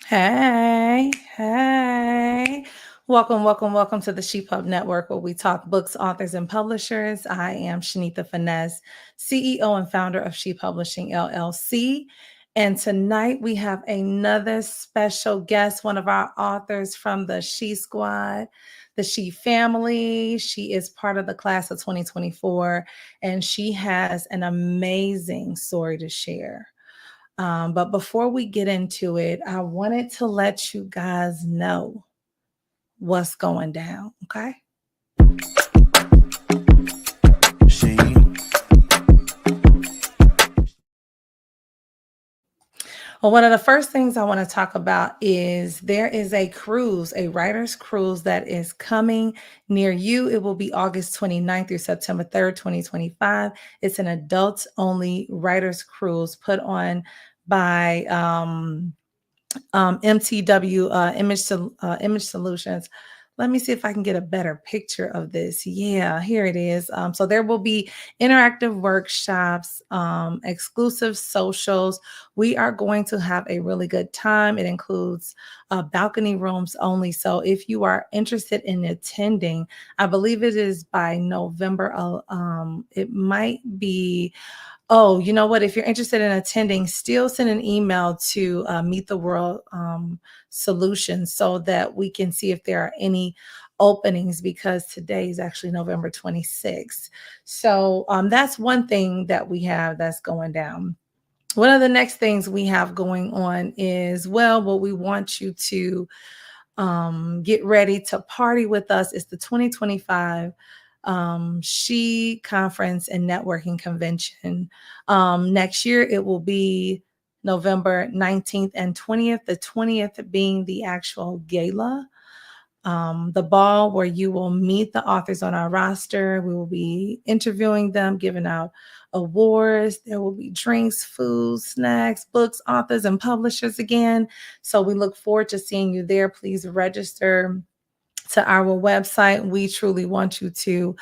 Hey, hey. Welcome to the ShePub Network, where we talk books, authors, and publishers. I am Shanita Finesse, CEO and founder of She Publishing LLC. And tonight we have another special guest, one of our authors from the She Squad, the She family. She is part of the class of 2024, and she has an amazing story to share. But before we get into it, I wanted to let you guys know what's going down, okay? Well, one of the first things I want to talk about is there is a cruise, a writer's cruise that is coming near you. It will be August 29th through September 3rd, 2025. It's an adults-only writer's cruise put on by MTW Image Solutions. Let me see if I can get a better picture of this. Yeah, here it is. So there will be interactive workshops, exclusive socials. We are going to have a really good time. It includes balcony rooms only. So if you are interested in attending, I believe it is by November. It might be. Oh, you know what? If you're interested in attending, still send an email to Meet the World Solutions so that we can see if there are any openings, because today is actually November 26th. So that's one thing that we have that's going down. One of the next things we have going on is, well, what we want you to get ready to party with us is the 2025 She Conference and Networking Convention. Next year, it will be November 19th and 20th, the 20th being the actual gala. The ball where you will meet the authors on our roster. We will be interviewing them, giving out awards. There will be drinks, food, snacks, books, authors, and publishers again. So we look forward to seeing you there. Please register to our website. We truly want you to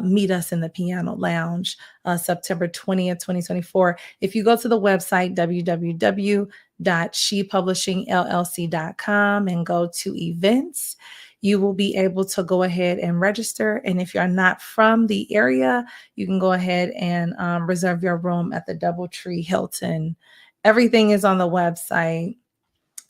meet us in the Piano Lounge, September 20th, 2024. If you go to the website, www.shepublishingllc.com, and go to events, you will be able to go ahead and register. And if you're not from the area, you can go ahead and reserve your room at the DoubleTree Hilton. Everything is on the website.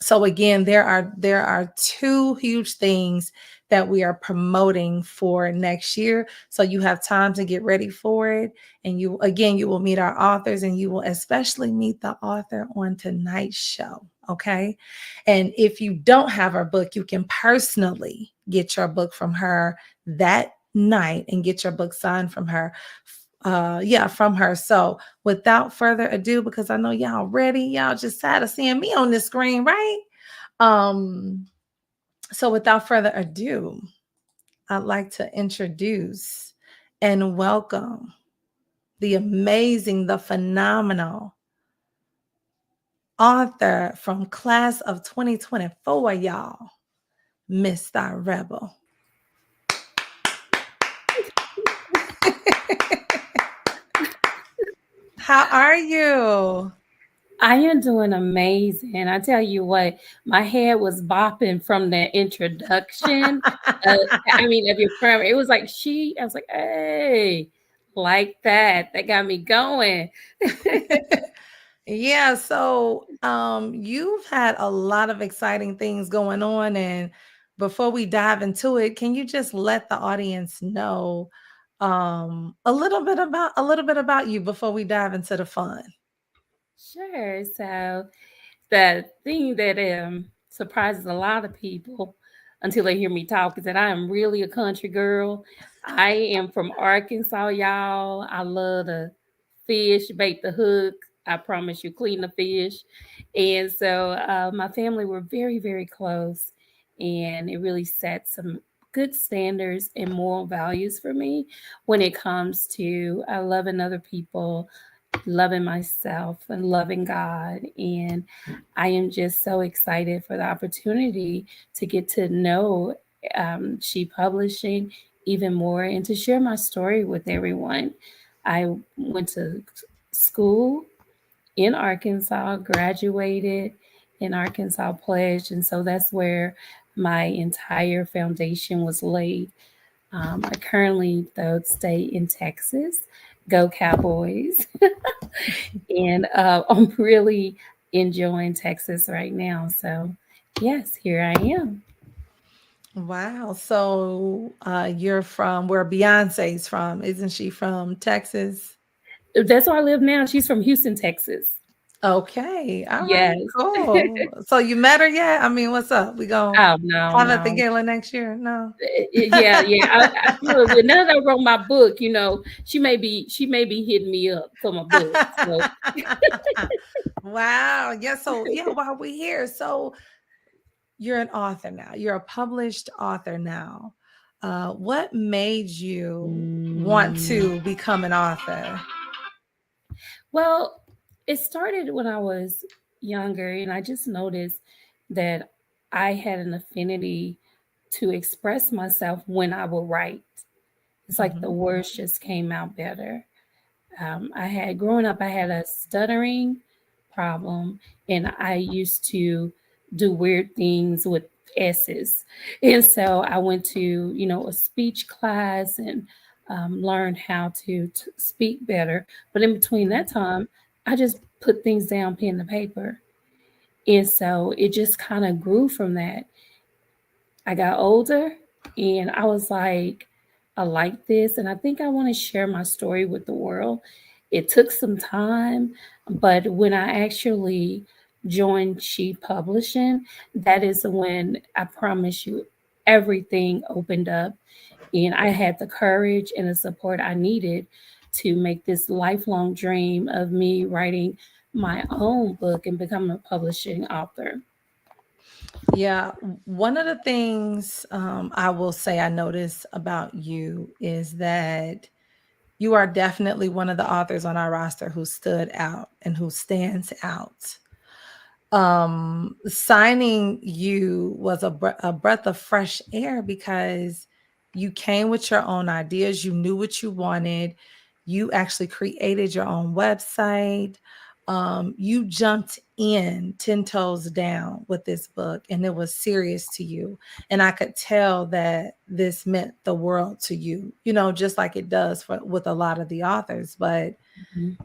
So again, there are two huge things that we are promoting for next year. So you have time to get ready for it. And you will meet our authors, and you will especially meet the author on tonight's show. Okay. And if you don't have her book, you can personally get your book from her that night and get your book signed from her. From her. So without further ado, because I know y'all ready, y'all just tired of seeing me on this screen, right? So without further ado, I'd like to introduce and welcome the amazing, the phenomenal author from class of 2024, y'all, Mr. Rebell. How are you? I am doing amazing. I tell you what, my head was bopping from the introduction. Of your prayer. It was like I was like, hey, like that. That got me going. Yeah, so you've had a lot of exciting things going on, and before we dive into it, can you just let the audience know a little bit about you before we dive into the fun? Sure. So the thing that surprises a lot of people until they hear me talk is that I am really a country girl. I am from Arkansas, y'all. I love to fish, bait the hook. I promise you, clean the fish. And so my family were very, very close, and it really set some good standards and moral values for me when it comes to loving other people, loving myself, and loving God. And I am just so excited for the opportunity to get to know She Publishing even more and to share my story with everyone. I went to school in Arkansas, graduated, in Arkansas pledged, and so that's where my entire foundation was laid. I currently, though, stay in Texas. Go Cowboys! And I'm really enjoying Texas right now. So, yes, here I am. Wow. So you're from where Beyonce's from, isn't she from Texas? That's where I live now. She's from Houston, Texas. Okay. All right. Yes. Cool. So you met her yet? I mean, what's up? We gonna Oh, no, have at the no. gala next year? No. Yeah, yeah. I feel it. Now that I wrote my book, she may be hitting me up for my book. So Wow. Yeah. So yeah, while we're here, so you're an author now. You're a published author now. What made you want to become an author? well, it started when I was younger, and I just noticed that I had an affinity to express myself when I would write. It's like the Mhm. words just came out better. I had growing up, I had a stuttering problem, and I used to do weird things with S's. And so I went to, a speech class and learned how to speak better. But in between that time, I just put things down, pen to paper. And so it just kind of grew from that. I got older and I was like, I like this and I think I want to share my story with the world. It took some time, but when I actually joined She Publishing, that is when I promise you everything opened up and I had the courage and the support I needed to make this lifelong dream of me writing my own book and becoming a publishing author. Yeah, one of the things I will say I notice about you is that you are definitely one of the authors on our roster who stood out and who stands out. Signing you was a breath of fresh air because you came with your own ideas, you knew what you wanted, you actually created your own website. You jumped in 10 toes down with this book and it was serious to you, and I could tell that this meant the world to you, just like it does with a lot of the authors. But Mhm.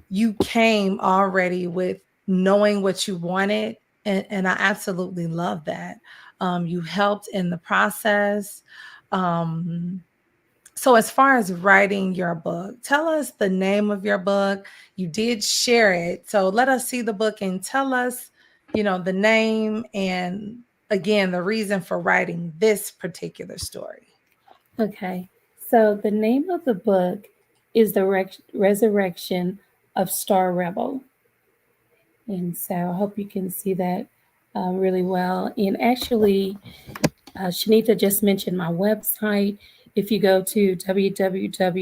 you came already with knowing what you wanted, and I absolutely love that. You helped in the process. um, so as far as writing your book, tell us the name of your book. You did share it, so let us see the book and tell us, the name, and again, the reason for writing this particular story. Okay. So the name of the book is The Resurrection of Star Rebel. And so I hope you can see that really well. And actually, Shanita just mentioned my website. If you go to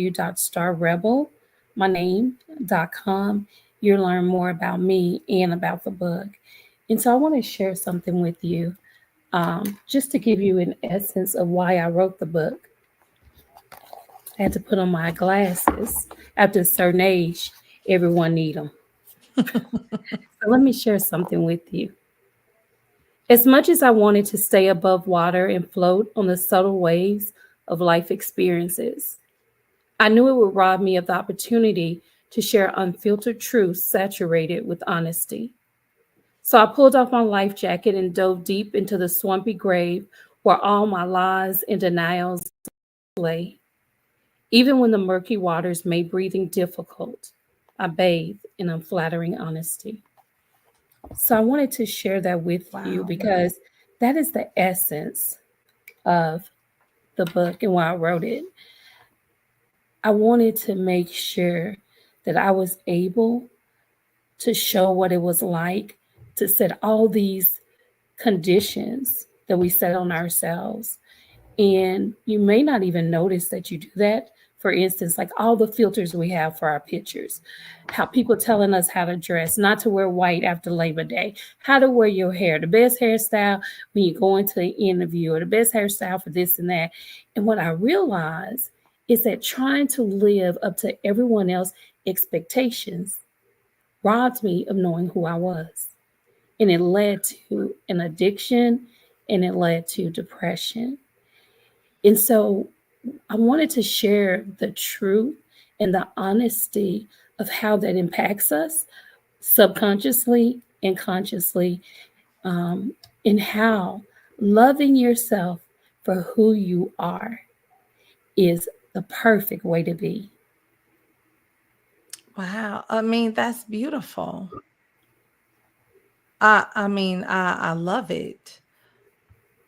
www.starrebel, my name.com, you'll learn more about me and about the book. And so I want to share something with you just to give you an essence of why I wrote the book. I had to put on my glasses. After a certain age, everyone need them. So let me share something with you. As much as I wanted to stay above water and float on the subtle waves of life experiences, I knew it would rob me of the opportunity to share unfiltered truth saturated with honesty. So I pulled off my life jacket and dove deep into the swampy grave where all my lies and denials lay. Even when the murky waters made breathing difficult, I bathed in unflattering honesty. So I wanted to share that with you Wow. because that is the essence of the book and why I wrote it. I wanted to make sure that I was able to show what it was like to set all these conditions that we set on ourselves. And you may not even notice that you do that. For instance, like all the filters we have for our pictures, how people telling us how to dress, not to wear white after Labor Day, how to wear your hair, the best hairstyle when you go into an interview, or the best hairstyle for this and that. And what I realized is that trying to live up to everyone else's expectations robbed me of knowing who I was. and it led to an addiction and it led to depression. And so I wanted to share the truth and the honesty of how that impacts us subconsciously and consciously, um, and how loving yourself for who you are is the perfect way to be. Wow. I mean, that's beautiful. I love it,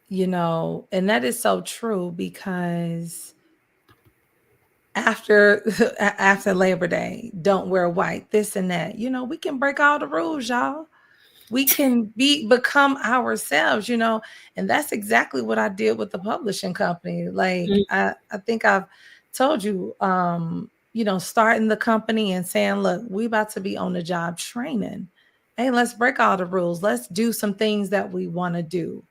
and that is so true because after after Labor Day, don't wear white, this and that. We can break all the rules, y'all. We can become ourselves, and that's exactly what I did with the publishing company. Like Mm. I think I've told you, starting the company and saying, look, we about to be on the job training. Hey, let's break all the rules. Let's do some things that we want to do.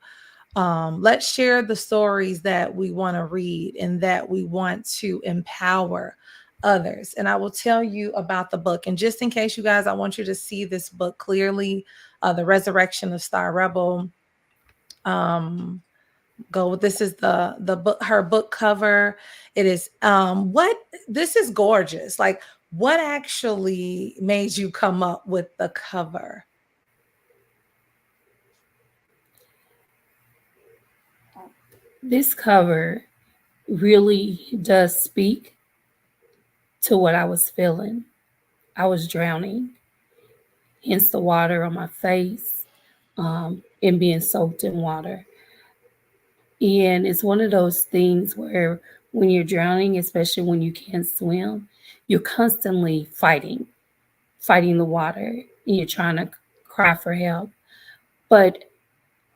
Let's share the stories that we want to read and that we want to empower others. And I will tell you about the book. And just in case you guys, I want you to see this book clearly, The Resurrection of Star Rebel. Um, Go. This is the book, her book cover. It is what this is gorgeous. Like, what actually made you come up with the cover? This cover really does speak to what I was feeling. I was drowning, hence the water on my face, and being soaked in water. And it's one of those things where when you're drowning, especially when you can't swim, you're constantly fighting the water, and you're trying to cry for help. But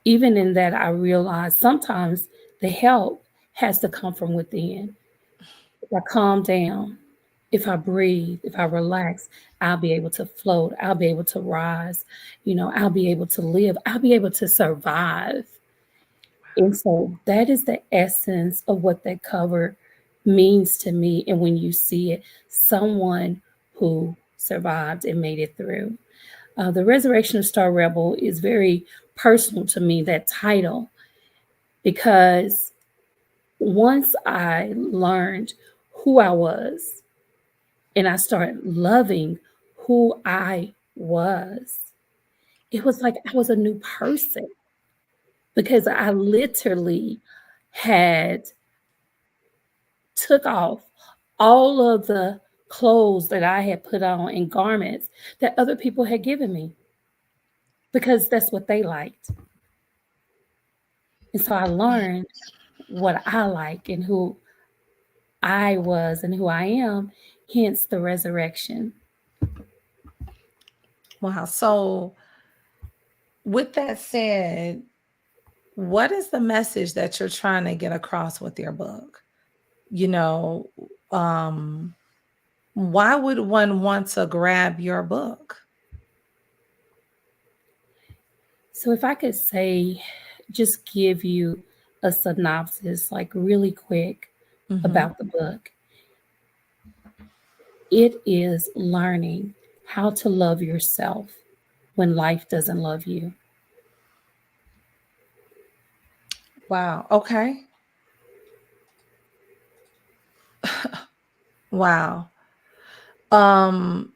even in that, I realized sometimes the help has to come from within. If I calm down, if I breathe, if I relax, I'll be able to float. I'll be able to rise. I'll be able to live. I'll be able to survive. And so that is the essence of what that cover means to me. And when you see it, someone who survived and made it through. The Resurrection of Star Rebel is very personal to me, that title, because once I learned who I was and I started loving who I was, it was like I was a new person because I literally had took off all of the clothes that I had put on and garments that other people had given me because that's what they liked. And so I learned what I like and who I was and who I am, hence the resurrection. Wow. So, with that said, what is the message that you're trying to get across with your book? You know, um, why would one want to grab your book? So if I could say, just give you a synopsis, like really quick Hmm. about the book, it is learning how to love yourself when life doesn't love you. Wow. Okay. Wow. Um,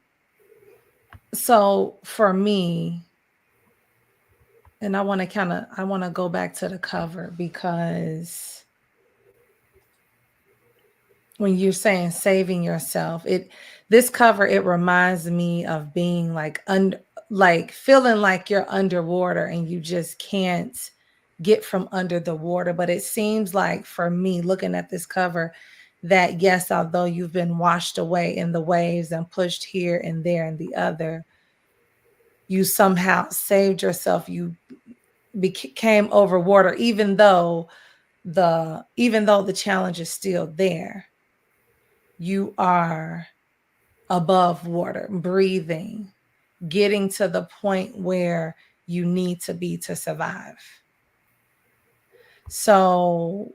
so for me, and I want to go back to the cover because when you're saying saving yourself, this cover, it reminds me of being like feeling like you're underwater and you just can't get from under the water. But it seems like for me, looking at this cover, that yes, although you've been washed away in the waves and pushed here and there and the other, you somehow saved yourself. You became over water, even though the challenge is still there. You are above water, breathing, getting to the point where you need to be to survive. So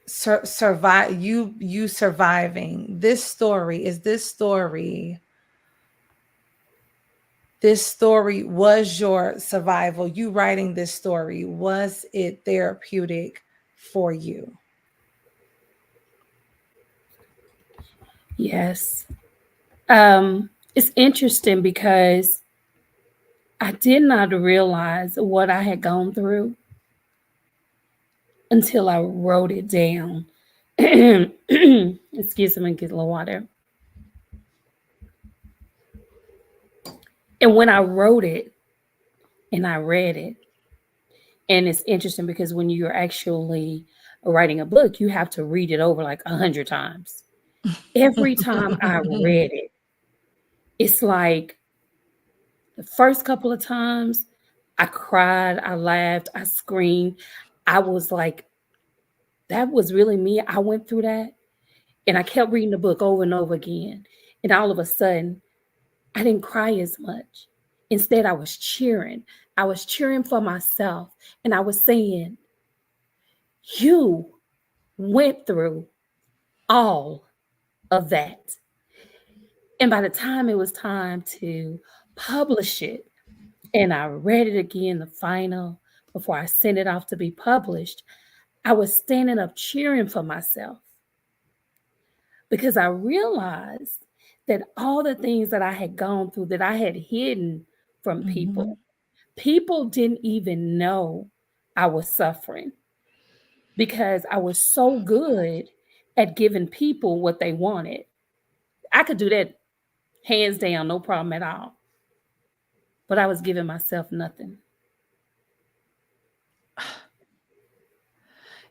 survive, you surviving this story, is this story this story was your survival? You writing this story, was it therapeutic for you? Yes. It's interesting because I did not realize what I had gone through until I wrote it down. Excuse me, get a little water. And when I wrote it and I read it, and it's interesting because when you're actually writing a book, you have to read it over like 100 times. Every time I read it, it's like the first couple of times I cried, I laughed, I screamed. I was like, that was really me. I went through that. And I kept reading the book over and over again. And all of a sudden, I didn't cry as much. Instead, I was cheering. I was cheering for myself. And I was saying, you went through all of that. And by the time it was time to publish it, and I read it again, the final, before I sent it off to be published, I was standing up cheering for myself because I realized that all the things that I had gone through, that I had hidden from Mhm. people didn't even know I was suffering because I was so good at giving people what they wanted. I could do that hands down, no problem at all. But I was giving myself nothing.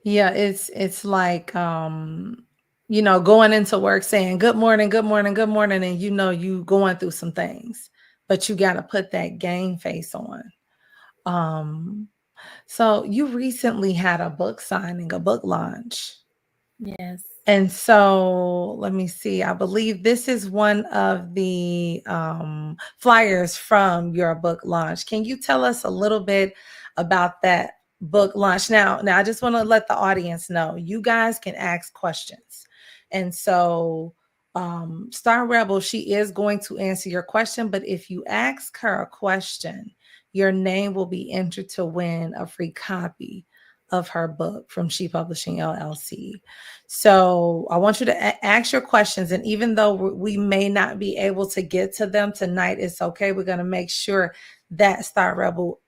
Yeah, it's like going into work saying good morning, good morning, good morning, and you going through some things, but you got to put that game face on. Um so you recently had a book signing, a book launch. Yes. And so let me see. I believe this is one of the flyers from your book launch. Can you tell us a little bit about that book launch? Now I just want to let the audience know you guys can ask questions. And so Star Rebel, she is going to answer your question, but if you ask her a question, your name will be entered to win a free copy of her book from She Publishing LLC. So I want you to ask your questions. And even though we may not be able to get to them tonight, it's okay. We're going to make sure that Star Rebel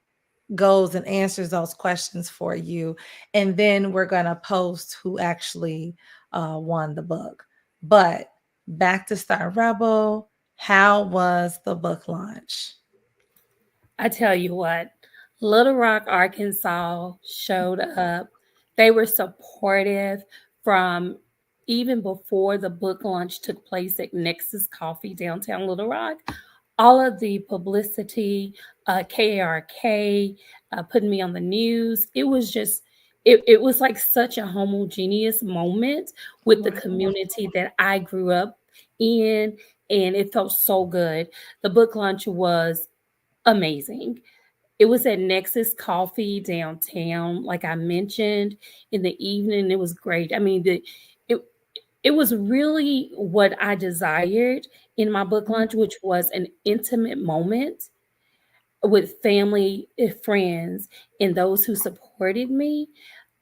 goes and answers those questions for you. And then we're going to post who actually won the book. But back to Star Rebel. How was the book launch? I tell you what, Little Rock, Arkansas showed up. They were supportive from even before the book launch took place at Nexus Coffee downtown Little Rock. All of the publicity, KARK, putting me on the news. It was just, it was like such a homogeneous moment with the community that I grew up in, and it felt so good. The book launch was amazing. It was at Nexus Coffee downtown, like I mentioned in the evening. It was great. I mean, it it was really what I desired in my book launch, which was an intimate moment with family, friends, and those who supported me.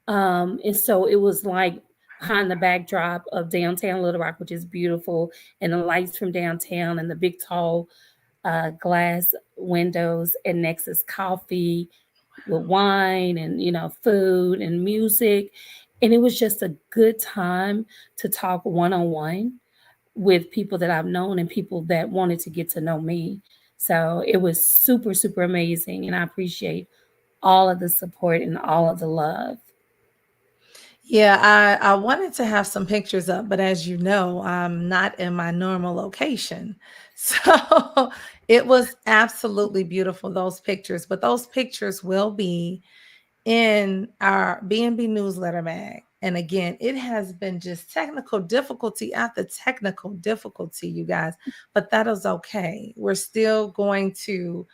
And so it was like behind the backdrop of downtown Little Rock, which is beautiful, and the lights from downtown, and the big tall glass windows and Nexus Coffee with wine and food and music, and it was just a good time to talk one on one with people that I've known and people that wanted to get to know me. So it was super super amazing, and I appreciate all of the support and all of the love. Yeah, I wanted to have some pictures up, but as you know, I'm not in my normal location. So it was absolutely beautiful, those pictures. But those pictures will be in our B&B newsletter mag. And again, it has been just technical difficulty after technical difficulty, you guys, but that is okay. We are still going to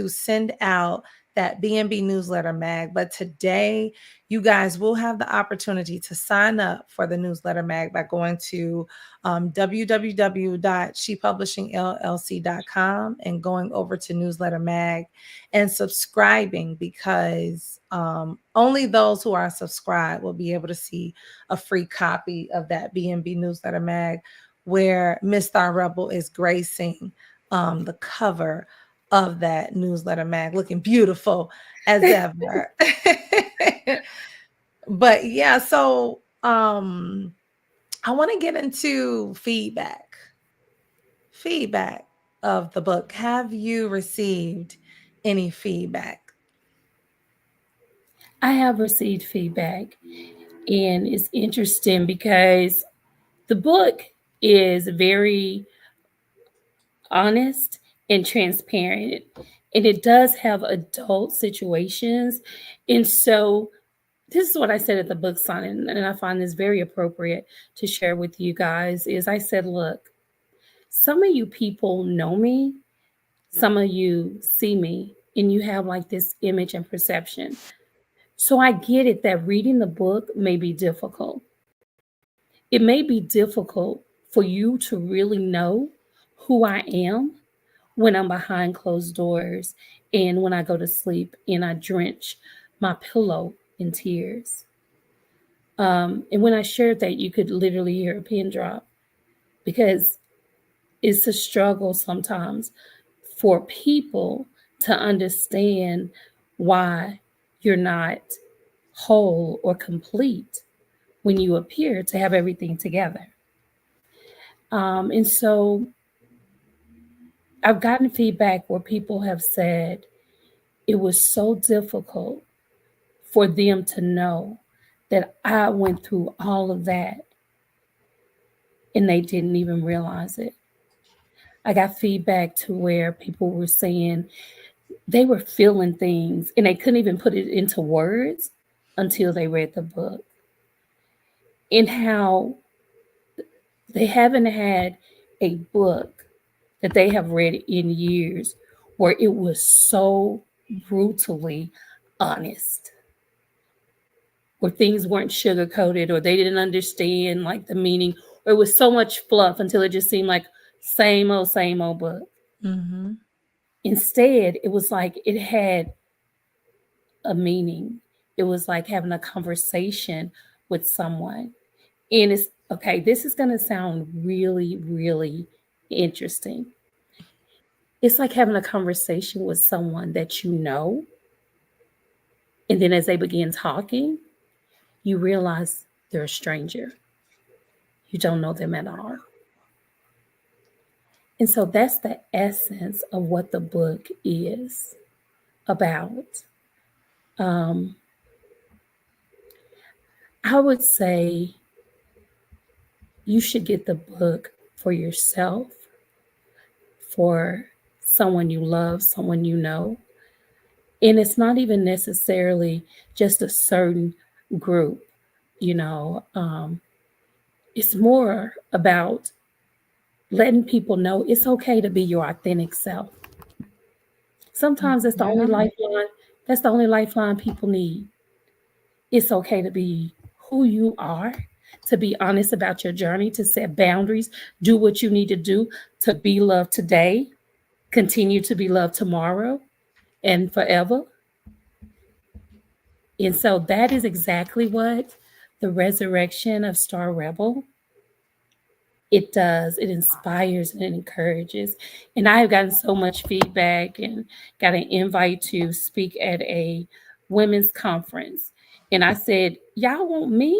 send out that BNB newsletter mag. But today, you guys will have the opportunity to sign up for the newsletter mag by going to www.shepublishingllc.com and going over to newsletter mag and subscribing, because only those who are subscribed will be able to see a free copy of that BNB newsletter mag, where Miss Star Rebel is gracing the cover of that newsletter mag, looking beautiful as ever. But yeah, so I want to get into feedback of the book. Have you received any feedback? I have received feedback, and it's interesting because the book is very honest and transparent, and it does have adult situations. And so, this is what I said at the book signing, and I find this very appropriate to share with you guys. Is I said, look, some of you people know me, some of you see me, and you have like this image and perception. So I get it that reading the book may be difficult. It may be difficult for you to really know who I am when I'm behind closed doors and when I go to sleep and I drench my pillow in tears. And when I shared that, you could literally hear a pin drop, because it's a struggle sometimes for people to understand why you're not whole or complete when you appear to have everything together. And so I've gotten feedback where people have said it was so difficult for them to know that I went through all of that and they didn't even realize it. I got feedback to where people were saying they were feeling things and they couldn't even put it into words until they read the book. And how they haven't had a book that they have read in years where it was so brutally honest, where things weren't sugar coated or they didn't understand like the meaning, or it was so much fluff until it just seemed like same old book. Mm-hmm. Instead, it was like it had a meaning. It was like having a conversation with someone. And it's okay, this is going to sound really, really interesting. It's like having a conversation with someone that you know. And then as they begin talking, you realize they're a stranger. You don't know them at all. And so that's the essence of what the book is about. Um, I would say you should get the book for yourself, for someone you love, someone you know. And it's not even necessarily just a certain group, you know. It's more about letting people know it's okay to be your authentic self. Sometimes that's the only Yeah. lifeline. That's the only lifeline people need. It's okay to be who you are, to be honest about your journey, to set boundaries, do what you need to do to be loved today, continue to be loved tomorrow and forever. And so that is exactly what the resurrection of Star Rebel it does. It inspires and it encourages. And I have gotten so much feedback and got an invite to speak at a women's conference. And I said, y'all want me?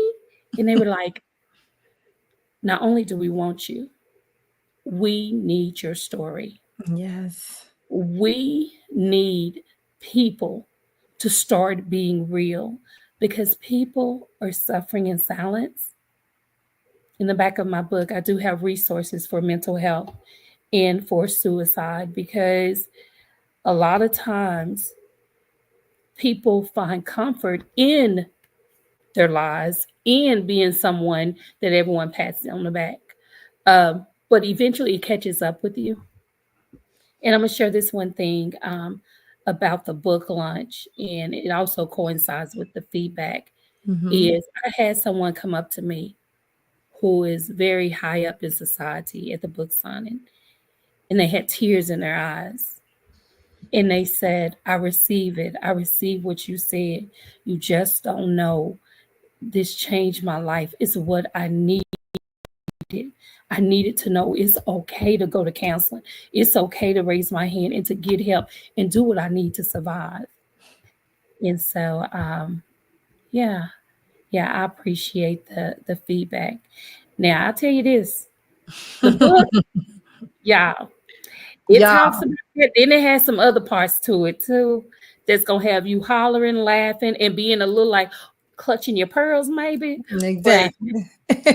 And they were like, not only do we want you, we need your story. Yes. We need people to start being real, because people are suffering in silence. In the back of my book, I do have resources for mental health and for suicide, because a lot of times people find comfort in their lives and being someone that everyone pats on the back. But eventually it catches up with you. And I'm going to share this one thing. about the book launch, and it also coincides with the feedback, Mm-hmm. is I had someone come up to me who is very high up in society at the book signing, and they had tears in their eyes. And they said, I receive it. I receive what you said. You just don't know. This changed my life. It's what I needed. I needed to know it's okay to go to counseling. It's okay to raise my hand and to get help and do what I need to survive. And so, yeah, yeah, I appreciate the feedback. Now, I'll tell you this, the book, yeah, it Yeah, talks about it, then it has some other parts to it too that's gonna have you hollering, laughing, and being a little like clutching your pearls, maybe. But exactly. and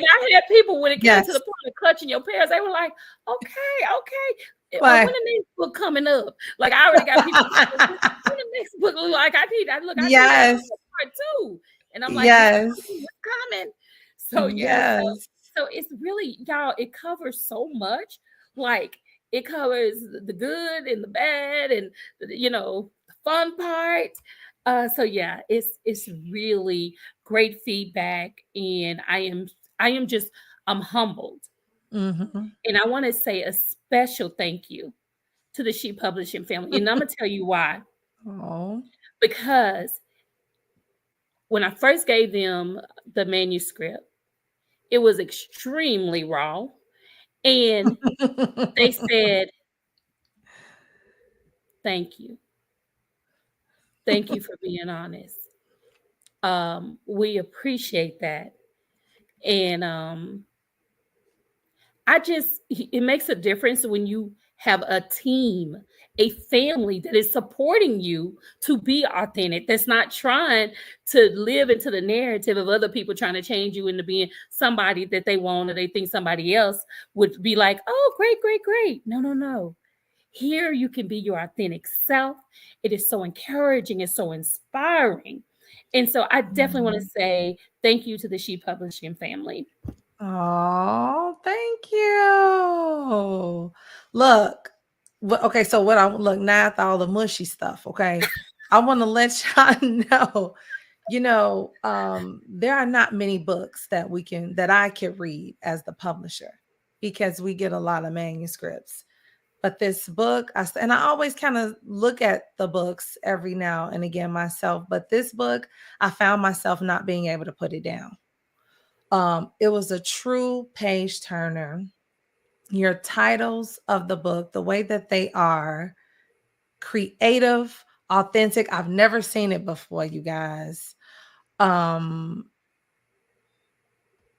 I had people when it came to the Yes. point of clutching your pearls, they were like, "Okay, okay, when Like, the next book coming up?" Like I already got people calling, when the next book look like I need that yes. other part too. And I'm like, Yes. it's coming. So yeah, Yes. so it's really, y'all, it covers so much. Like it covers the good and the bad and the fun part. So yeah, it's really great feedback, and I am just I'm humbled. Mm-hmm. And I want to say a special thank you to the She Publishing family. And I'm gonna tell you why. Oh. Because when I first gave them the manuscript, it was extremely raw. And they said, thank you. Thank you for being honest. We appreciate that. And it makes a difference when you have a team, a family that is supporting you to be authentic, that's not trying to live into the narrative of other people trying to change you into being somebody that they want or they think somebody else would be like, oh, great, great, great. No, no, no. Here you can be your authentic self. It is so encouraging, it's so inspiring. And so I definitely want to say thank you to the She Publishing family. Oh, thank you. Look, okay, so what I look now after all the mushy stuff, okay? I want to let y'all know, there are not many books that I can read as the publisher because we get a lot of manuscripts. But this book, and I always kind of look at the books every now and again myself, but this book, I found myself not being able to put it down. It was a true page turner. Your titles of the book, the way that they are creative, authentic. I've never seen it before, you guys. Um,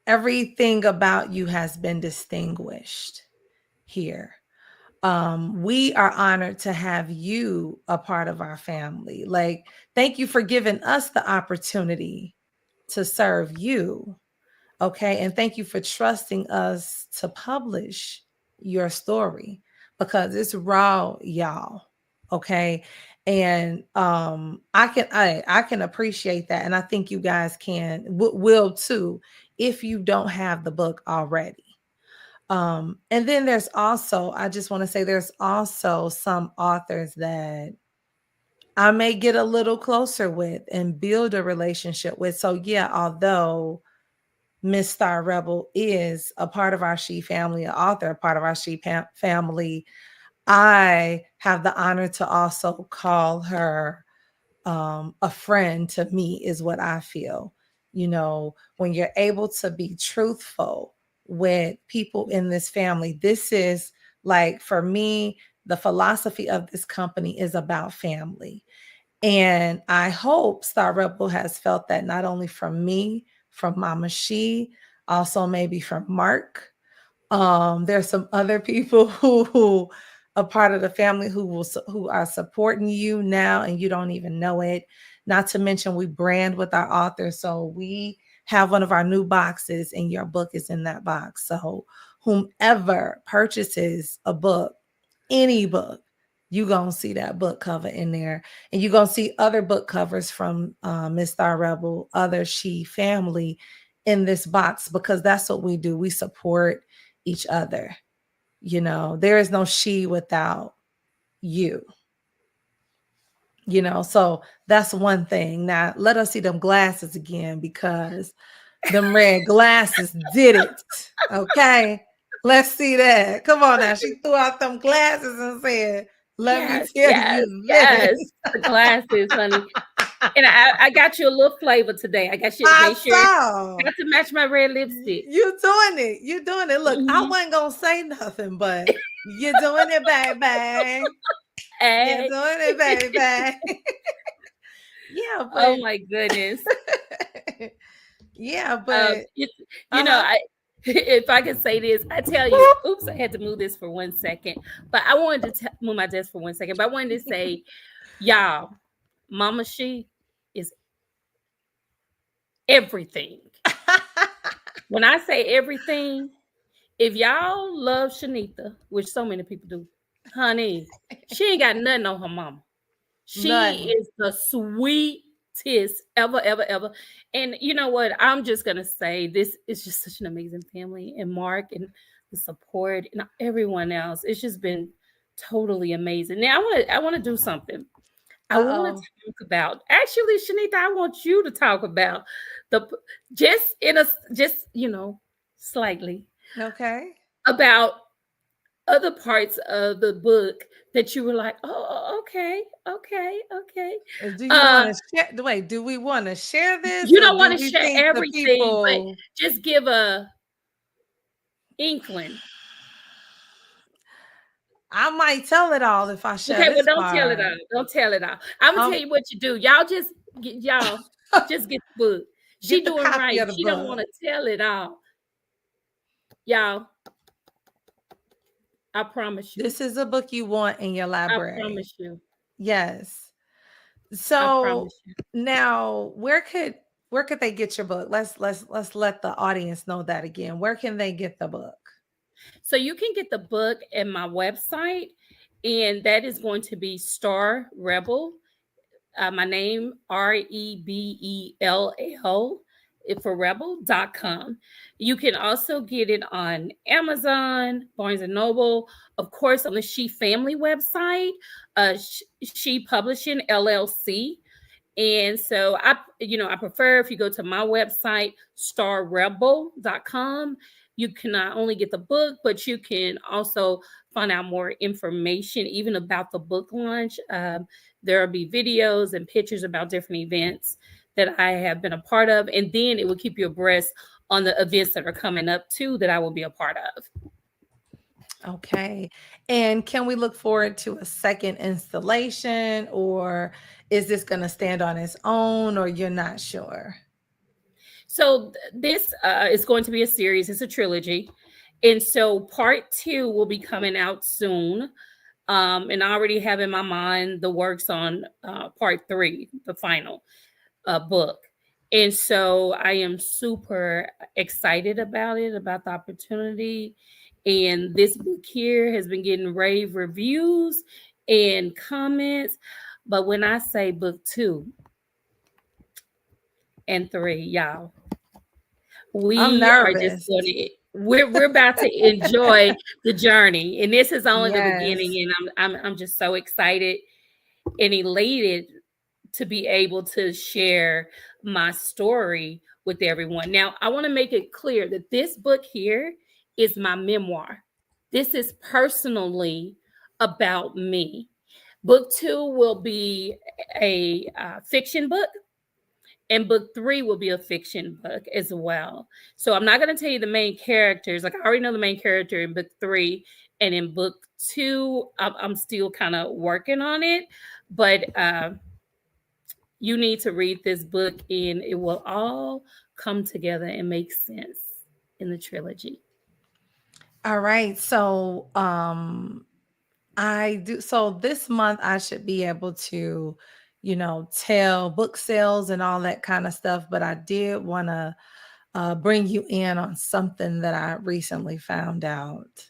Everything about you has been distinguished here. We are honored to have you a part of our family. Like, thank you for giving us the opportunity to serve you. Okay. And thank you for trusting us to publish your story because it's raw, y'all. Okay. And I can appreciate that. And I think you guys will too if you don't have the book already. And then I just want to say there's also some authors that I may get a little closer with and build a relationship with. So yeah, although Miss Star Rebel is a part of our She family, an author, a part of our She family. I have the honor to also call her a friend to me, is what I feel. When you're able to be truthful with people in this family, this is like for me, the philosophy of this company is about family. And I hope Star Rebel has felt that not only from me, from Mama She, also maybe from Mark. There's some other people who are part of the family who are supporting you now, and you don't even know it. Not to mention, we brand with our authors, so we have one of our new boxes, and your book is in that box. So whomever purchases a book, any book, you gonna see that book cover in there, and you're gonna see other book covers from Miss Star Rebel, other She family in this box, because that's what we do. We support each other. There is no She without you. So that's one thing. Now let us see them glasses again, because them red glasses did it. Okay, let's see that. Come on now. She threw out them glasses and said, let me Yes, tell yes, you yes. this. The glasses, honey. And I got you a little flavor today. I got you I make sure saw got to match my red lipstick. you doing it. You doing it. Look, I Mhm. wasn't gonna say nothing, but you're doing it, baby. You're Hey. doing it, baby. Yeah, Oh but my goodness. yeah, but It's, uh-huh. I if I could say this, I tell you, oops, I had to move this for 1 second. But I wanted to move my desk for 1 second. But I wanted to say, y'all, Mama She is everything. When I say everything, if y'all love Shanita, which so many people do, honey, she ain't got nothing on her mama. She None. is the sweetest ever, ever, ever. And you know what? I'm just gonna say this is just such an amazing family, and Mark and the support and everyone else. It's just been totally amazing. Now I want to do something. I want to Uh-oh. talk about, actually, Shanita, I want you to talk about the just in a just slightly Okay. about other parts of the book that you were like, oh, okay, okay, okay. Do you Uh, want to share? Wait, do we want to share this, you or don't do want to we share think the everything, but people? just give a inkling. I might tell it all if I share Okay, well, this don't tell it part. all. Don't tell it all. I'm gonna tell Um, you what you do. Y'all just get the book. She get the doing copy right. of the She don't want book. to tell it all. Y'all, I promise you. This is a book you want in your I library. promise you. Yes. I So promise you. now, where could they get your book? Let's let the audience know that again. Where can they get the book? So you can get the book at my website, and that is going to be Star Rebel. My name, Rebell, for rebel.com. You can also get it on Amazon, Barnes and Noble, of course, on the She Family website, She Publishing LLC. And so I prefer if you go to my website, starrebel.com, you can not only get the book, but you can also find out more information, even about the book launch. There will be videos and pictures about different events that I have been a part of. And then it will keep you abreast on the events that are coming up too that I will be a part of. Okay. And can we look forward to a second installation, or is this going to stand on its own, or you're not sure? So this is going to be a series. It's a trilogy. And so part two will be coming out soon. And I already have in my mind the works on part three, the final book. And so I am super excited about it, about the opportunity. And this book here has been getting rave reviews and comments. But when I say book 2 and 3, y'all, I'm we are just nervous. going to we're about to enjoy the journey, and this is only the Yes. beginning. And I'm just so excited and elated to be able to share my story with everyone. Now, I want to make it clear that this book here is my memoir. This is personally about me. Book 2 will be a fiction book, and book 3 will be a fiction book as well. So I'm not going to tell you the main characters. Like, I already know the main character in book 3, and in book 2, I'm still kind of working on it. But you need to read this book, and it will all come together and make sense in the trilogy. All right. So, I do. So this month I should be able to, tell book sales and all that kind of stuff. But I did want to bring you in on something that I recently found out.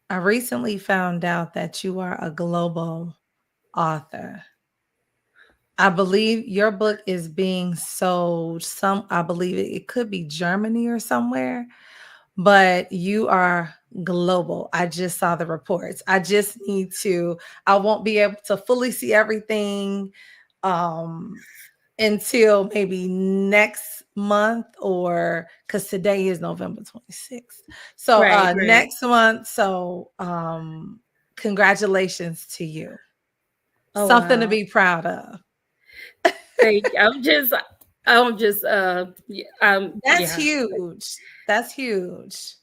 I recently found out that you are a global author. I believe your book is being sold I believe it could be Germany or somewhere, but you are global. I just saw the reports. I just need to, I won't be able to fully see everything um until maybe next month, or because today is November 26th. So Right, right. next month. So congratulations to you. Oh Something to wow. be proud of. Thank you. I'm just That's yeah. huge. That's huge.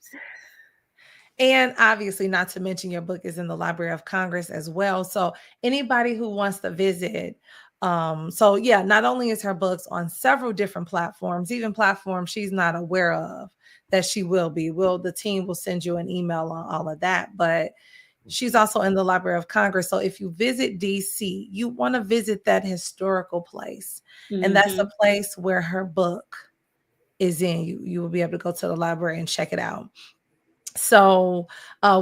And obviously, not to mention, your book is in the Library of Congress as well. So anybody who wants to visit, so yeah, not only is her books on several different platforms, even platforms she's not aware of that she will be. Will the team will send you an email on all of that, but she's also in the Library of Congress. So if you visit DC, you want to visit that historical place. And that's a Hmm. place where her book is in. You will be able to go to the library and check it out. So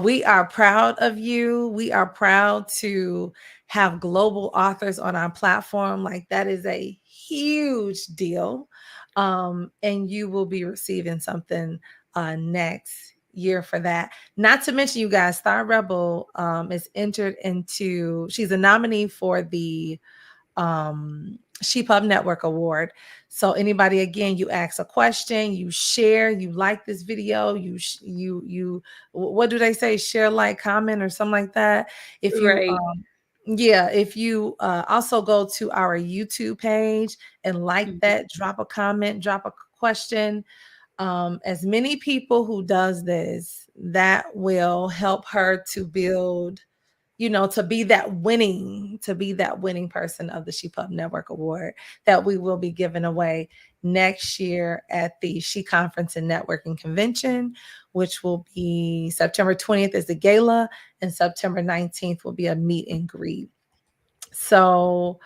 we are proud of you. We are proud to have global authors on our platform. Like, that is a huge deal. And you will be receiving something next year for that. Not to mention, you guys, Star Rebel is entered into, she's a nominee for the ShePub Network Award. So anybody, again, you ask a question, you share, you like this video, what do they say? Share, like, comment, or something like that. If you Right. yeah, if you also go to our YouTube page and like Mhm. that, drop a comment, drop a question. As many people who does this, that will help her to build, to be that winning person of the ShePub Network Award that we will be giving away next year at the She Conference and Networking Convention, which will be September 20th is the gala, and September 19th will be a meet and greet. So,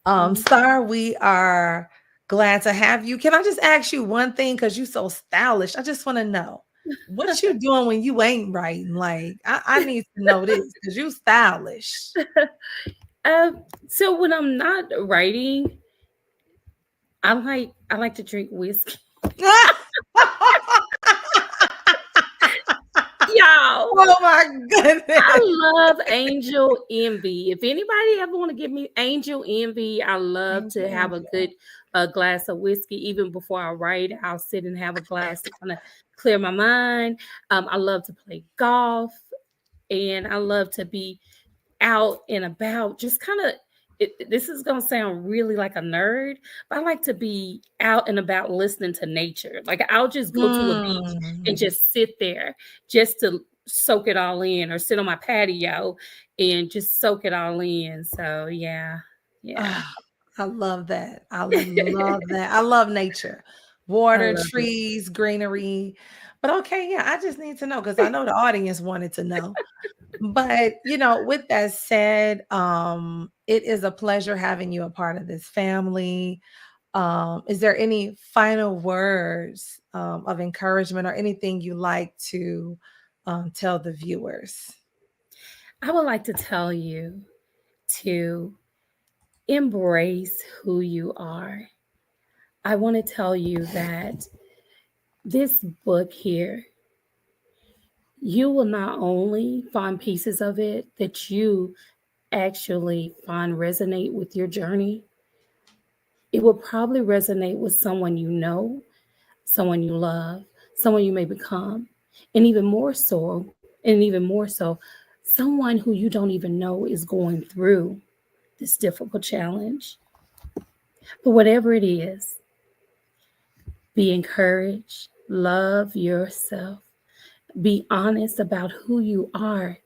Mhm. Star, we are glad to have you. Can I just ask you one thing? Because you're so stylish. I just want to know what you doing when you ain't writing. Like, I need to know this because you stylish. So when I'm not writing, I like to drink whiskey. Y'all, Oh my goodness. I love angel envy. If anybody ever want to give me angel envy, I love Thank you, to have a Angel. good glass of whiskey. Even before I write, I'll sit and have a glass to kind of clear my mind. I love to play golf, and I love to be out and about, just kind of, this is going to sound really like a nerd, but I like to be out and about listening to nature. Like, I'll just go to a beach and Mm. just sit there just to soak it all in, or sit on my patio and just soak it all in. So, yeah. Yeah. Oh, I love that. I love that. I love nature, I water, love it. trees, greenery. But okay, yeah, I just need to know because I know the audience wanted to know. But, with that said, it is a pleasure having you a part of this family. Is there any final words of encouragement or anything you like to tell the viewers? I would like to tell you to embrace who you are. I want to tell you that this book here, you will not only find pieces of it that you actually find resonate with your journey, it will probably resonate with someone you know, someone you love, someone you may become, and even more so, someone who you don't even know is going through this difficult challenge. But whatever it is, be encouraged, love yourself, be honest about who you are.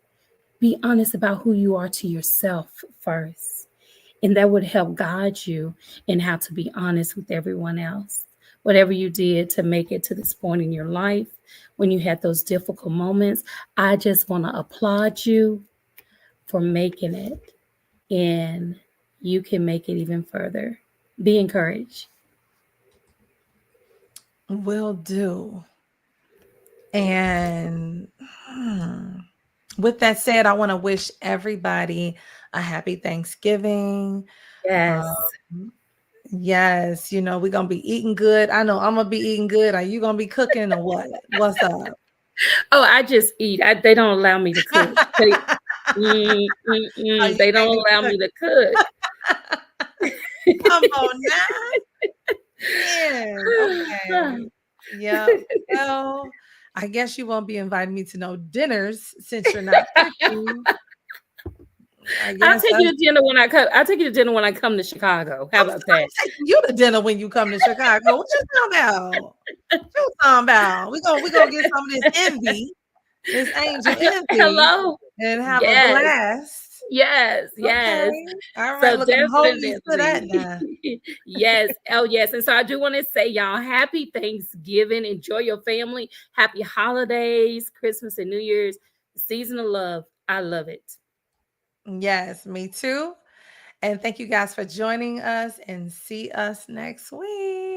Be honest about who you are to yourself first. And that would help guide you in how to be honest with everyone else. Whatever you did to make it to this point in your life, when you had those difficult moments, I just want to applaud you for making it. And you can make it even further. Be encouraged. Will do. And with that said, I want to wish everybody a happy Thanksgiving. Yes. Um, yes, we're gonna be eating good. I know I'm gonna be eating good. Are you gonna be cooking or what? What's up? Oh, I just eat. They don't allow me to cook. Oh, you They don't can't allow even me to cook. cook. Come on now. Man, okay. Yeah. Well, I guess you won't be inviting me to no dinners since you're not cooking. I I'll guess take that's you to dinner when I come. I'll take you to dinner when I come to Chicago. How about that? I'm taking you to dinner when you come to Chicago. What you talking about? What you talking about? We gonna get some of this envy, this angel envy, Hello. and have a Yes. blast. Yes, Okay. yes. All right. So Look, I'm holding you to that definitely. now. Yes. Oh, yes. And so I do want to say, y'all, happy Thanksgiving. Enjoy your family. Happy holidays, Christmas and New Year's. Season of love. I love it. Yes, me too. And thank you guys for joining us and see us next week.